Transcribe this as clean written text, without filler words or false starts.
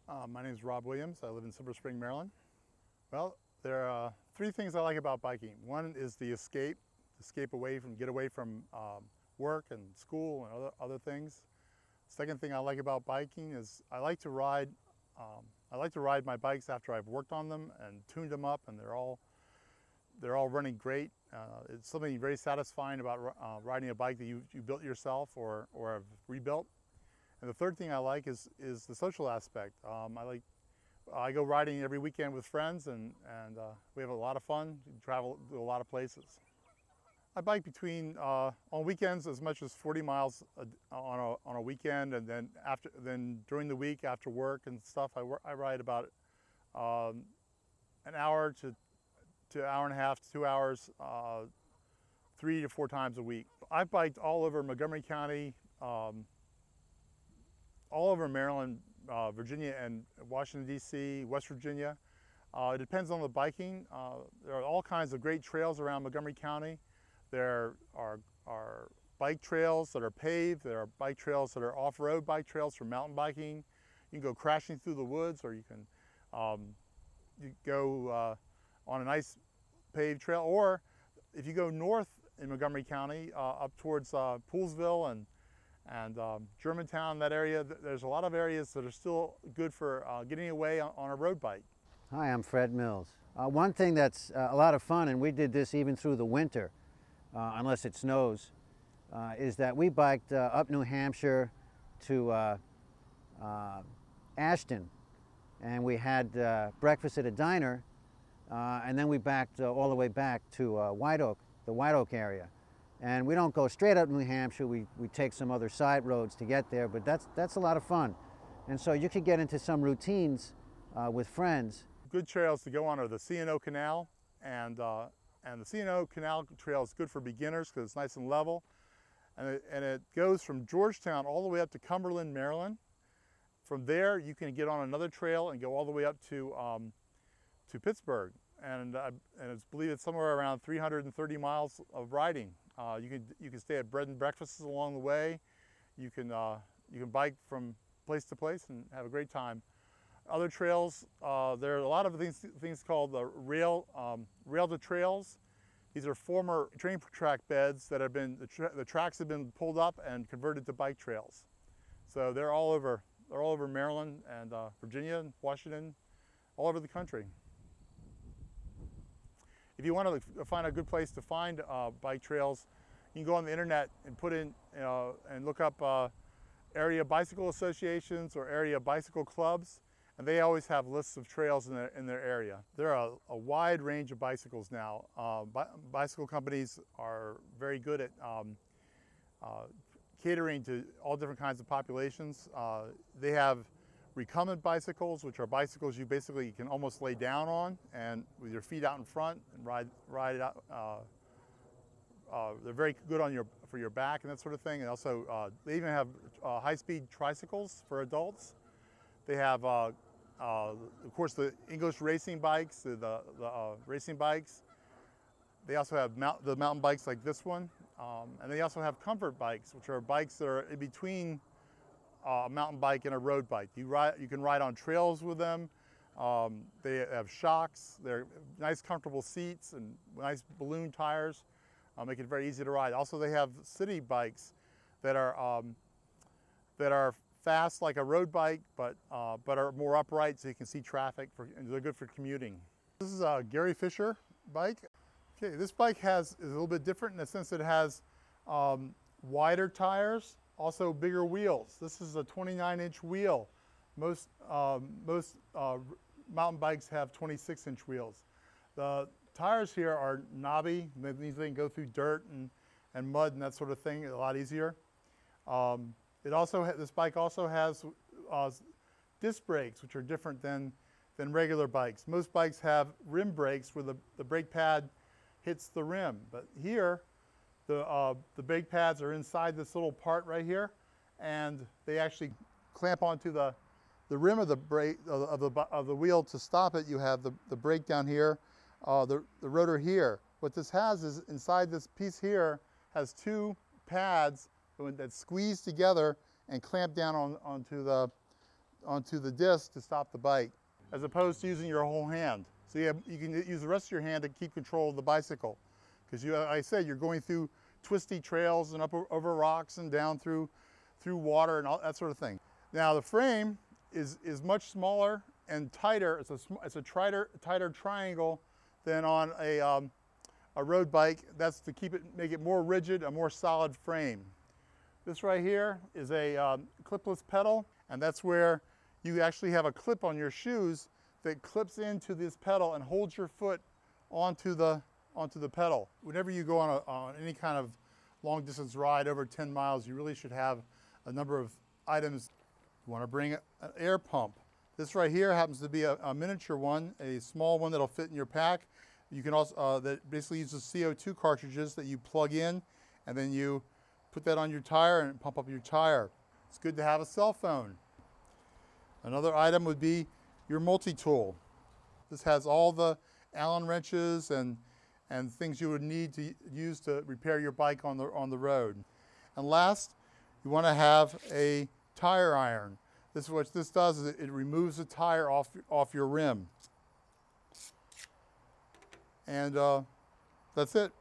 My name is Rob Williams. I live in Silver Spring, Maryland. Well, there are three things I like about biking. One is the escape away from, get away from work and school and other things. Second thing I like about biking is I like to ride my bikes after I've worked on them and tuned them up, and they're all running great. It's something very satisfying about riding a bike that you built yourself or have rebuilt. And the third thing I like is the social aspect. I go riding every weekend with friends, and we have a lot of fun. We travel to a lot of places. I bike between on weekends as much as 40 miles on a weekend, and then during the week after work and stuff, I ride about an hour to hour and a half to 2 hours, 3 to 4 times a week. I've biked all over Montgomery County, all over Maryland, Virginia, and Washington, D.C., West Virginia. It depends on the biking. There are all kinds of great trails around Montgomery County. There are bike trails that are paved. There are bike trails that are off-road bike trails for mountain biking. You can go crashing through the woods, or you can go on a nice paved trail. Or if you go north in Montgomery County, up towards Poolesville and Germantown, that area, there's a lot of areas that are still good for getting away on a road bike. Hi, I'm Fred Mills. One thing that's a lot of fun, and we did this even through the winter, unless it snows, is that we biked up New Hampshire to Ashton, and we had breakfast at a diner, and then we backed all the way back to White Oak, the White Oak area. And we don't go straight up New Hampshire, we take some other side roads to get there, but that's a lot of fun. And so you could get into some routines with friends. Good trails to go on are the C&O Canal, and the C&O Canal Trail is good for beginners because it's nice and level. And it goes from Georgetown all the way up to Cumberland, Maryland. From there, you can get on another trail and go all the way up to Pittsburgh. And I believe it's somewhere around 330 miles of riding. You can stay at bread and breakfasts along the way. You can bike from place to place and have a great time. Other trails, there are a lot of things called the rail to trails. These are former train track beds that have been, the tracks have been pulled up and converted to bike trails. So they're all over Maryland and Virginia and Washington, all over the country. If you want to find a good place to find bike trails, you can go on the internet and put in and look up area bicycle associations or area bicycle clubs, and they always have lists of trails in their area. There are a wide range of bicycles now. Bicycle companies are very good at catering to all different kinds of populations. They have recumbent bicycles, which are bicycles you basically can almost lay down on and with your feet out in front and ride it out. They're very good for your back and that sort of thing. And also, they even have high-speed tricycles for adults. They have, of course, the English racing bikes, the racing bikes. They also have the mountain bikes like this one, and they also have comfort bikes, which are bikes that are in between a mountain bike and a road bike. You can ride on trails with them. They have shocks. They're nice, comfortable seats and nice balloon tires. Make it very easy to ride. Also, they have city bikes that are fast like a road bike, but are more upright, so you can see traffic. And they're good for commuting. This is a Gary Fisher bike. Okay, this bike is a little bit different in the sense that it has wider tires. Also bigger wheels. This is a 29-inch wheel. Most mountain bikes have 26-inch wheels. The tires here are knobby. That means they can go through dirt and mud and that sort of thing a lot easier. This bike also has disc brakes, which are different than regular bikes. Most bikes have rim brakes where the brake pad hits the rim, but here the brake pads are inside this little part right here, and they actually clamp onto the rim of the brake of the wheel. To stop it, you have the brake down here, the rotor here. What this has is inside this piece here has two pads that squeeze together and clamp down onto onto the disc to stop the bike, as opposed to using your whole hand. So you can use the rest of your hand to keep control of the bicycle. Because like I said, you're going through twisty trails and up over rocks and down through water and all that sort of thing. Now the frame is much smaller and tighter. It's a tighter triangle than on a road bike. That's to make it more rigid, a more solid frame. This right here is a clipless pedal, and that's where you actually have a clip on your shoes that clips into this pedal and holds your foot onto the pedal. Whenever you go on any kind of long distance ride over 10 miles, you really should have a number of items. You want to bring an air pump. This right here happens to be a miniature one, a small one that'll fit in your pack. You can also, that basically uses CO2 cartridges that you plug in, and then you put that on your tire and pump up your tire. It's good to have a cell phone. Another item would be your multi-tool. This has all the Allen wrenches and things you would need to use to repair your bike on the road. And last, you want to have a tire iron. What this does is it removes the tire off your rim. And that's it.